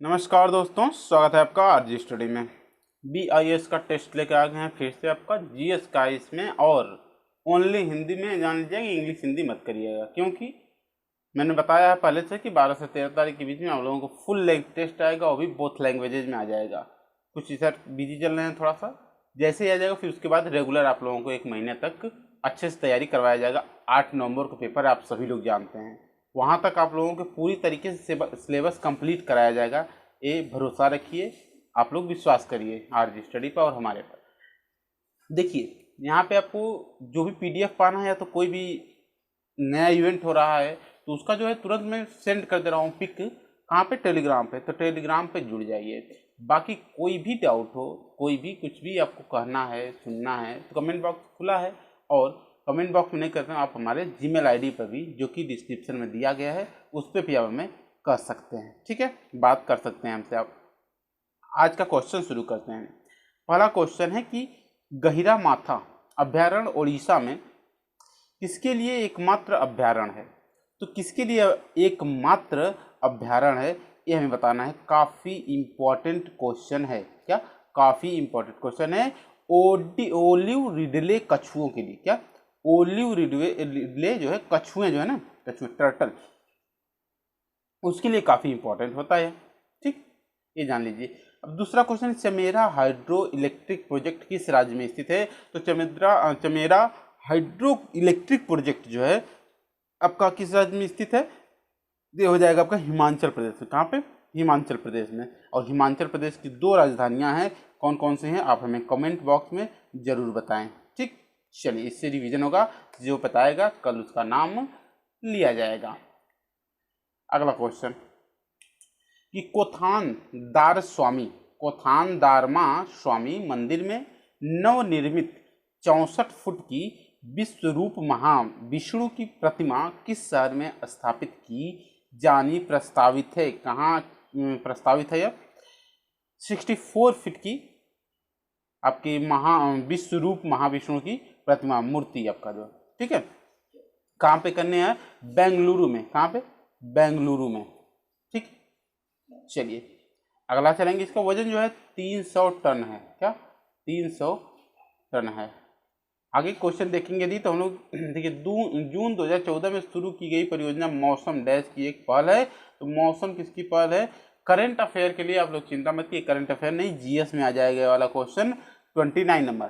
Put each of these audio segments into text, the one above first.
नमस्कार दोस्तों, स्वागत है आपका आरजी स्टडी में। BIS का टेस्ट लेकर आ गए हैं फिर से आपका GS का इसमें, और ओनली हिंदी में। जान लीजिएगा, इंग्लिश हिंदी मत करिएगा, क्योंकि मैंने बताया है पहले से कि 12 से 13 तारीख के बीच में आप लोगों को फुल लेंथ टेस्ट आएगा, वो भी बोथ लैंग्वेजेज में आ जाएगा। कुछ सर बिजी चल रहे हैं थोड़ा सा, जैसे ही आ जाएगा फिर उसके बाद रेगुलर आप लोगों को 1 महीने तक अच्छे से तैयारी करवाया जाएगा। 8 नवंबर को पेपर है, आप सभी लोग जानते हैं। वहाँ तक आप लोगों को पूरी तरीके से सिलेबस कंप्लीट कराया जाएगा। ये भरोसा रखिए, आप लोग विश्वास करिए आरजी स्टडी पर और हमारे पर। देखिए, यहाँ पे आपको जो भी PDF पाना है या तो कोई भी नया इवेंट हो रहा है तो उसका जो है तुरंत मैं सेंड कर दे रहा हूँ पिक। कहाँ पे? टेलीग्राम पे। तो टेलीग्राम पे जुड़ जाइए। बाकी कोई भी डाउट हो, कोई भी कुछ भी आपको कहना है, सुनना है, तो कमेंट बॉक्स खुला है। और कमेंट बॉक्स में नहीं करते हैं आप, हमारे जीमेल आईडी पर भी, जो कि डिस्क्रिप्शन में दिया गया है, उस पर भी आप हमें कर सकते हैं। ठीक है, बात कर सकते हैं हमसे आप। आज का क्वेश्चन शुरू करते हैं। पहला क्वेश्चन है कि गहिरा माथा अभ्यारण्य उड़ीसा में किसके लिए एकमात्र अभ्यारण्य है? तो किसके लिए एकमात्र अभ्यारण्य है, ये हमें बताना है। काफ़ी इंपॉर्टेंट क्वेश्चन है। क्या? काफ़ी इंपॉर्टेंट क्वेश्चन है। ओलिव रिडले कछुओं के लिए। क्या? ओलिव रिडले जो है, कछुए जो है ना, कछुए टर्टल, उसके लिए काफ़ी इंपॉर्टेंट होता है। ठीक, ये जान लीजिए। अब दूसरा question, Chamera hydro electric project किस राज्य में स्थित है? तो चमेरा हाइड्रो इलेक्ट्रिक प्रोजेक्ट जो है आपका किस राज्य में स्थित है? ये हो जाएगा आपका हिमाचल प्रदेश में। कहाँ पे? हिमाचल प्रदेश में। और हिमाचल प्रदेश की 2 राजधानियां हैं, कौन कौन से हैं आप हमें कमेंट बॉक्स में जरूर बताएं। ठीक, चलिए, इससे रिवीजन होगा। जो बताएगा कल उसका नाम लिया जाएगा। अगला क्वेश्चन कि कोथान दारमा स्वामी मंदिर में नवनिर्मित 64 फुट की विश्वरूप महाविष्णु की प्रतिमा किस शहर में स्थापित की जानी प्रस्तावित है? कहाँ प्रस्तावित है? यह 64 फीट की आपकी विश्वरूप महाविष्णु की प्रतिमा, मूर्ति आपका जो, ठीक है, कहाँ पे करने हैं? बेंगलुरु में। कहाँ पे? बेंगलुरु में। ठीक, चलिए अगला चलेंगे। इसका वजन जो है 300 टन है। क्या? 300 टन है। आगे क्वेश्चन देखेंगे यदि तो हम लोग देखिए, जून 2014 में शुरू की गई परियोजना मौसम डैश की एक पहल है। तो मौसम किसकी पहल है? करंट अफेयर के लिए आप लोग चिंता मत कीजिए, करंट अफेयर नहीं, GS में आ जाएगा वाला क्वेश्चन 29 नंबर।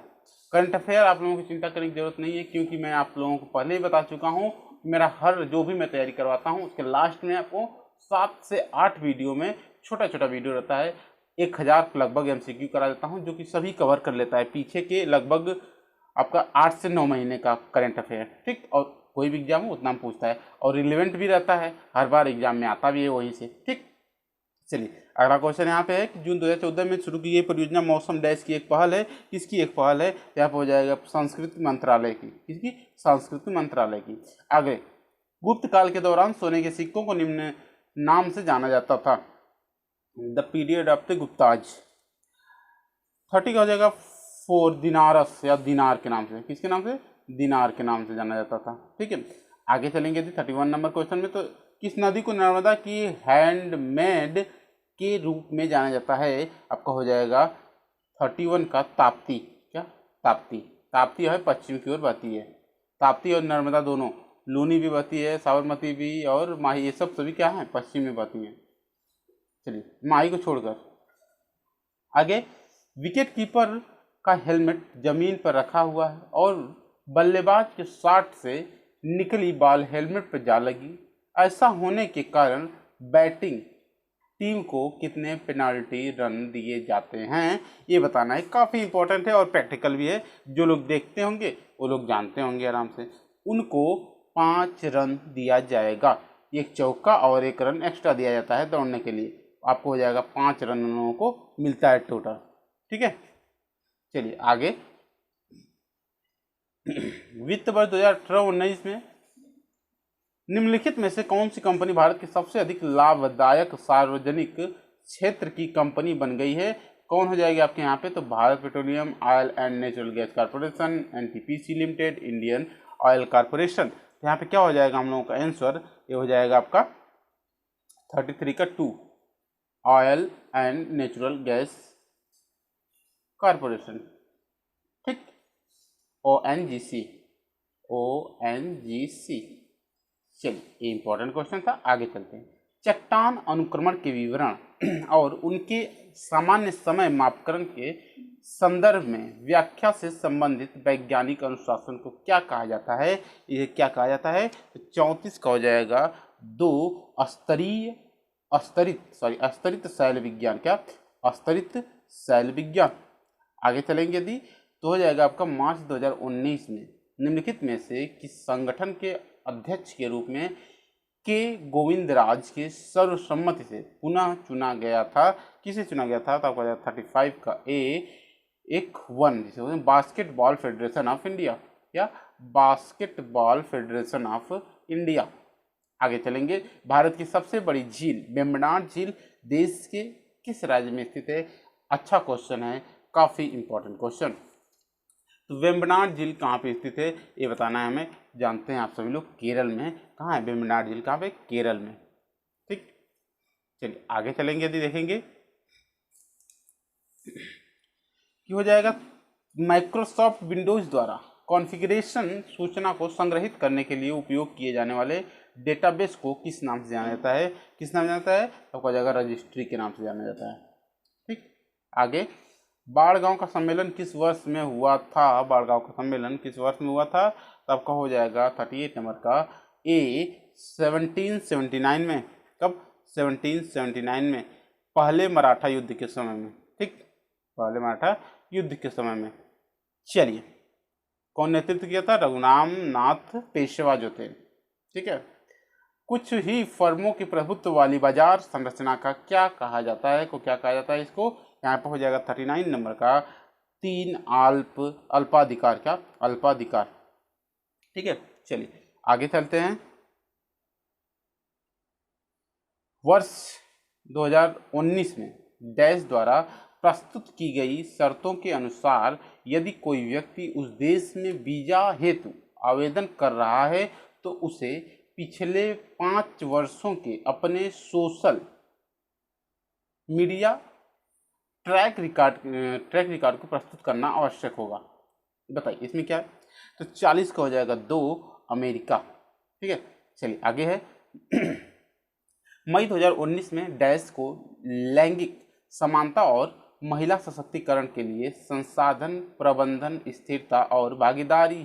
करंट अफेयर आप लोगों को चिंता करने की जरूरत नहीं है, क्योंकि मैं आप लोगों को पहले ही बता चुका हूँ। मेरा हर जो भी मैं तैयारी करवाता हूँ उसके लास्ट में आपको 7 से 8 वीडियो में छोटा छोटा वीडियो रहता है। 1000 लगभग MCQ करा देता हूँ, जो कि सभी कवर कर लेता है पीछे के लगभग आपका 8 से 9 महीने का करंट अफेयर। ठीक, और कोई भी एग्जाम हो उतना में पूछता है, और रिलेवेंट भी रहता है, हर बार एग्जाम में आता भी है वहीं से। ठीक, चलिए अगला क्वेश्चन यहाँ पे है कि जून 2014 में शुरू की गई परियोजना मौसम डैश की एक पहल है। किसकी एक पहल है? यहाँ पर हो जाएगा संस्कृति मंत्रालय की। किसकी? संस्कृति मंत्रालय की। आगे, गुप्त काल के दौरान सोने के सिक्कों को निम्न नाम से जाना जाता था। The period of the Gupta's. 30 का हो जाएगा 4 दिनारस, या दिनार के नाम से। किसके नाम से? दिनार के नाम से जाना जाता था। ठीक है, आगे चलेंगे 31 नंबर क्वेश्चन में। तो किस नदी को नर्मदा की हैंडमेड के रूप में जाना जाता है? आपका हो जाएगा 31 का ताप्ती। क्या? ताप्ती। ताप्ती है पश्चिम की ओर बहती है। ताप्ती और नर्मदा दोनों, लूनी भी बहती है, साबरमती भी, और माही, ये सब सभी क्या हैं? पश्चिम में बहती हैं। चलिए, माही को छोड़कर आगे, विकेट कीपर का हेलमेट जमीन पर रखा हुआ है और बल्लेबाज के शॉट से निकली बॉल हेलमेट पर जा लगी। ऐसा होने के कारण बैटिंग टीम को कितने पेनाल्टी रन दिए जाते हैं, ये बताना है। काफ़ी इंपॉर्टेंट है और प्रैक्टिकल भी है। जो लोग देखते होंगे वो लोग जानते होंगे आराम से। उनको 5 रन दिया जाएगा, 1 चौका और 1 रन एक्स्ट्रा दिया जाता है दौड़ने के लिए। आपको हो जाएगा 5 रन उन लोगों को मिलता है टोटल। ठीक है, चलिए आगे। वित्त वर्ष 2018-19 में निम्नलिखित में से कौन सी कंपनी भारत की सबसे अधिक लाभदायक सार्वजनिक क्षेत्र की कंपनी बन गई है? कौन हो जाएगी आपके यहाँ पे? तो Bharat petroleum oil and natural gas corporation, NTPC limited, Indian oil corporation. तो यहाँ पे क्या हो जाएगा हम लोगों का आंसर? ये हो जाएगा आपका 33 का 2। Oil and natural gas corporation, ठीक, ONGC, ONGC। चलिए, ये इंपॉर्टेंट क्वेश्चन था, आगे चलते हैं। चट्टान अनुक्रमण के विवरण और उनके सामान्य समय मापकरण के संदर्भ में व्याख्या से संबंधित वैज्ञानिक अनुशासन को क्या कहा जाता है? ये क्या कहा जाता है? तो 34 का हो जाएगा दो स्तरित शैल विज्ञान। क्या? स्तरित शैल विज्ञान। आगे चलेंगे यदि तो हो जाएगा आपका मार्च 2019 में निम्नलिखित में से किस संगठन के अध्यक्ष के रूप में के गोविंदराज के सर्वसम्मति से पुनः चुना गया था? किसे चुना गया था? तो आपको 35 का एक वन, जिसे बोलते हैं बास्केटबॉल फेडरेशन ऑफ इंडिया, या बास्केटबॉल फेडरेशन ऑफ इंडिया। आगे चलेंगे, भारत की सबसे बड़ी झील वेम्बनाड झील देश के किस राज्य में स्थित है? अच्छा क्वेश्चन है, काफी इंपॉर्टेंट क्वेश्चन। तो वेम्बनाड झील कहाँ पे स्थित है ये बताना है हमें। जानते हैं आप सभी लोग, केरल में। कहाँ है वेम्बनाड झील? कहाँ पे? केरल में, ठीक। चलिए आगे चलेंगे यदि देखेंगे कि हो जाएगा माइक्रोसॉफ्ट विंडोज द्वारा कॉन्फ़िगरेशन सूचना को संग्रहित करने के लिए उपयोग किए जाने वाले डेटाबेस को किस नाम से जाना जाता है? किस नाम से जाना जाता है? तो हो जाएगा रजिस्ट्री के नाम से जाना जाता है, ठीक। आगे, बाड़गांव का सम्मेलन किस वर्ष में हुआ था? बाड़गांव का सम्मेलन किस वर्ष में हुआ था? तो आपका हो जाएगा 38 नंबर का 1779 में। कब? 1779 में, पहले मराठा युद्ध के समय में, ठीक, पहले मराठा युद्ध के समय में। चलिए, कौन नेतृत्व किया था? रघुराम नाथ पेशवा जो थे, ठीक है। कुछ ही फर्मों की प्रभुत्व वाली बाजार संरचना का क्या कहा जाता है? क्या कहा जाता है इसको? यहाँ पर हो जाएगा 39 नंबर का 3 अल्पाधिकार। क्या? अल्पाधिकार, ठीक है। चलिए आगे चलते हैं। वर्ष 2019 में डैश द्वारा प्रस्तुत की गई शर्तों के अनुसार यदि कोई व्यक्ति उस देश में वीजा हेतु आवेदन कर रहा है तो उसे पिछले 5 वर्षों के अपने सोशल मीडिया ट्रैक रिकॉर्ड को प्रस्तुत करना आवश्यक होगा। बताइए इसमें क्या है? तो 40 का हो जाएगा 2 अमेरिका, ठीक है। चलिए आगे है मई 2019 में डैश को लैंगिक समानता और महिला सशक्तिकरण के लिए संसाधन प्रबंधन स्थिरता और भागीदारी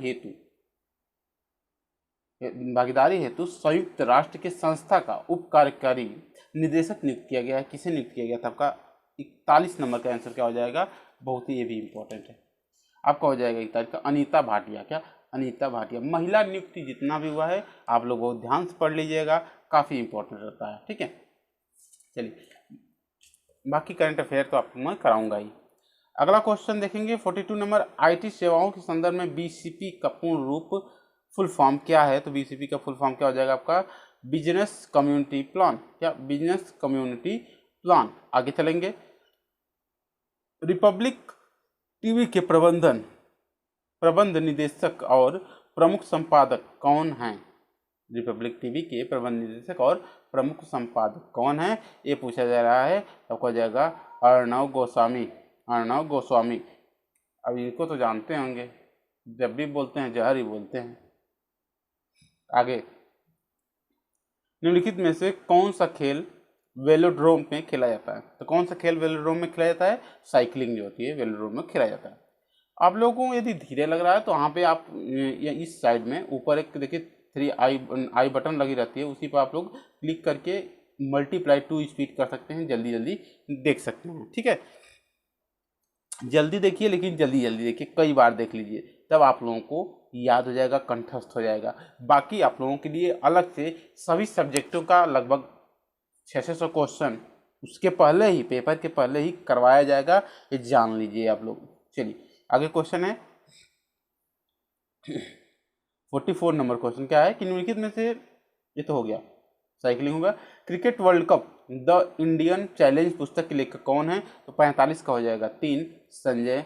हेतु संयुक्त राष्ट्र के संस्था का उप कार्यकारी निदेशक नियुक्त किया गया है। किसे नियुक्त किया गया था? आपका 41 नंबर का आंसर क्या हो जाएगा? बहुत ही ये भी इंपॉर्टेंट है, आपका हो जाएगा 41 का अनीता भाटिया। क्या? अनीता भाटिया। महिला नियुक्ति जितना भी हुआ है आप लोग बहुत ध्यान से पढ़ लीजिएगा, काफ़ी इंपॉर्टेंट रहता है, ठीक है। चलिए बाकी करंट अफेयर तो आपको मैं कराऊंगा ही। अगला क्वेश्चन देखेंगे 42 नंबर, आईटी सेवाओं के संदर्भ में बीसीपी का पूर्ण रूप फुल फॉर्म क्या है? तो बीसीपी का फुल फॉर्म क्या हो जाएगा आपका? Business community plan. क्या? Business community plan. आगे चलेंगे, रिपब्लिक टीवी के प्रबंध निदेशक और प्रमुख संपादक कौन हैं? रिपब्लिक टीवी के प्रबंध निदेशक और प्रमुख संपादक कौन है? ये पूछा जा रहा है। आपको हो जाएगा अर्णव गोस्वामी। अर्णव गोस्वामी। अब इनको तो जानते होंगे, जब भी बोलते हैं जहर ही बोलते हैं। आगे, निम्नलिखित में से कौन सा खेल वेलोड्रोम में खेला जाता है? तो कौन सा खेल वेलोड्रोम में खेला जाता है? साइकिलिंग जो होती है वेलोड्रोम में खेला जाता है। आप लोगों को यदि धीरे लग रहा है तो वहाँ पे आप इस साइड में ऊपर एक देखिए 3 आई बटन लगी रहती है, उसी पर आप लोग क्लिक करके मल्टीप्लाई 2 स्पीड कर सकते हैं, जल्दी जल्दी देख सकते हैं, ठीक है। जल्दी देखिए, लेकिन जल्दी जल्दी देखिए, कई बार देख लीजिए, तब आप लोगों को याद हो जाएगा, कंठस्थ हो जाएगा। बाकी आप लोगों के लिए अलग से सभी सब्जेक्टों का लगभग 600 क्वेश्चन उसके पहले ही, पेपर के पहले ही करवाया जाएगा, ये जान लीजिए आप लोग। चलिए आगे क्वेश्चन है 44 नंबर क्वेश्चन क्या है कि निम्नलिखित में से, ये तो हो गया साइकिलिंग होगा। Cricket world cup the Indian challenge पुस्तक के लेखक कौन है? तो 45 का हो जाएगा 3 संजय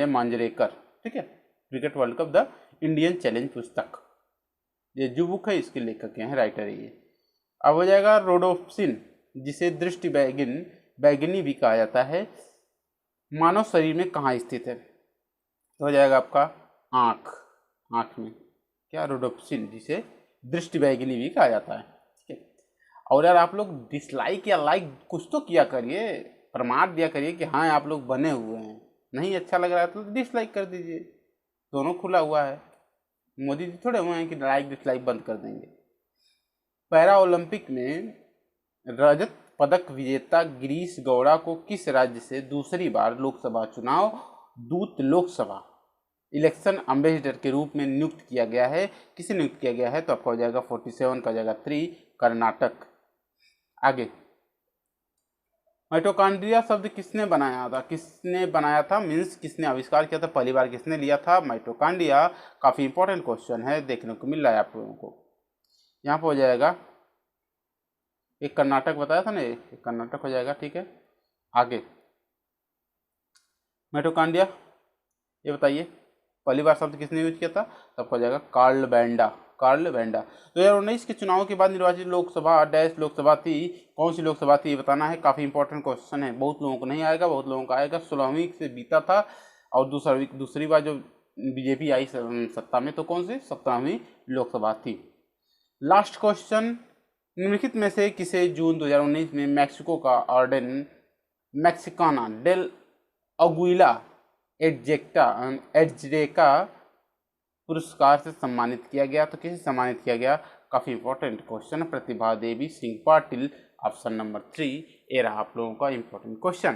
मांजरेकर, ठीक है। Cricket world cup the Indian challenge पुस्तक, ये जो बुक है इसके लेखक हैं, राइटर है ये। अब हो जाएगा रोडोप्सिन जिसे दृष्टि बैगनी भी कहा जाता है, मानव शरीर में कहाँ स्थित है? तो हो जाएगा आपका आँख में क्या, रोडोप्सिन, जिसे दृष्टि बैगनी भी कहा जाता है। ठीक है। और यार आप लोग डिसलाइक या लाइक कुछ तो किया करिए, प्रमाण दिया करिए कि हाँ आप लोग बने हुए हैं। नहीं अच्छा लग रहा है तो डिसलाइक कर दीजिए, दोनों खुला हुआ है। मोदी जी थोड़े हुए हैं कि लाइक डिसलाइक बंद कर देंगे। पैरा ओलंपिक में रजत पदक विजेता गिरीश गौड़ा को किस राज्य से दूसरी बार लोकसभा चुनाव दूत लोकसभा इलेक्शन एम्बेसडर के रूप में नियुक्त किया गया है? किसे नियुक्त किया गया है? तो आपका हो जाएगा 47 का हो जाएगा 3, कर्नाटक। आगे, माइटोकॉन्ड्रिया शब्द किसने बनाया था? किसने बनाया था मीन्स किसने आविष्कार किया था, पहली बार किसने लिया था माइटोकॉन्ड्रिया? काफ़ी इंपॉर्टेंट क्वेश्चन है, देखने को मिल रहा है आप लोगों को। यहाँ पर हो जाएगा एक कर्नाटक बताया था ना, एक कर्नाटक हो जाएगा। ठीक है। आगे, माइटोकॉन्ड्रिया ये बताइए पहली बार शब्द किसने यूज किया था? तब हो जाएगा कार्ल बेंडा। 2019 के चुनाव के बाद निर्वाचित लोकसभा डैश लोकसभा थी, कौन सी लोकसभा थी ये बताना है। काफ़ी इंपॉर्टेंट क्वेश्चन है, बहुत लोगों को नहीं आएगा, बहुत लोगों को आएगा। 16वीं से बीता था और दूसरी बार जो बीजेपी आई सत्ता में तो कौन सी 17वीं लोकसभा थी। लास्ट क्वेश्चन, निम्नलिखित में से किसे जून 2019 में मैक्सिको का ऑर्डन मैक्सिकाना डेल अगुइला एड्जेका पुरस्कार से सम्मानित किया गया? तो किसे सम्मानित किया गया? काफ़ी important question, Pratibha Devi Singh Patil, option number 3 ये रहा आप लोगों का इंपॉर्टेंट क्वेश्चन।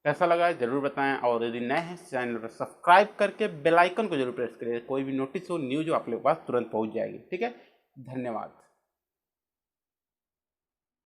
कैसा लगा है जरूर बताएं, और यदि नए हैं चैनल पर सब्सक्राइब करके बेल आइकन को जरूर प्रेस करिए, कोई भी नोटिस हो न्यूज हो आप लोगों के पास तुरंत पहुंच जाएगी। ठीक है, धन्यवाद।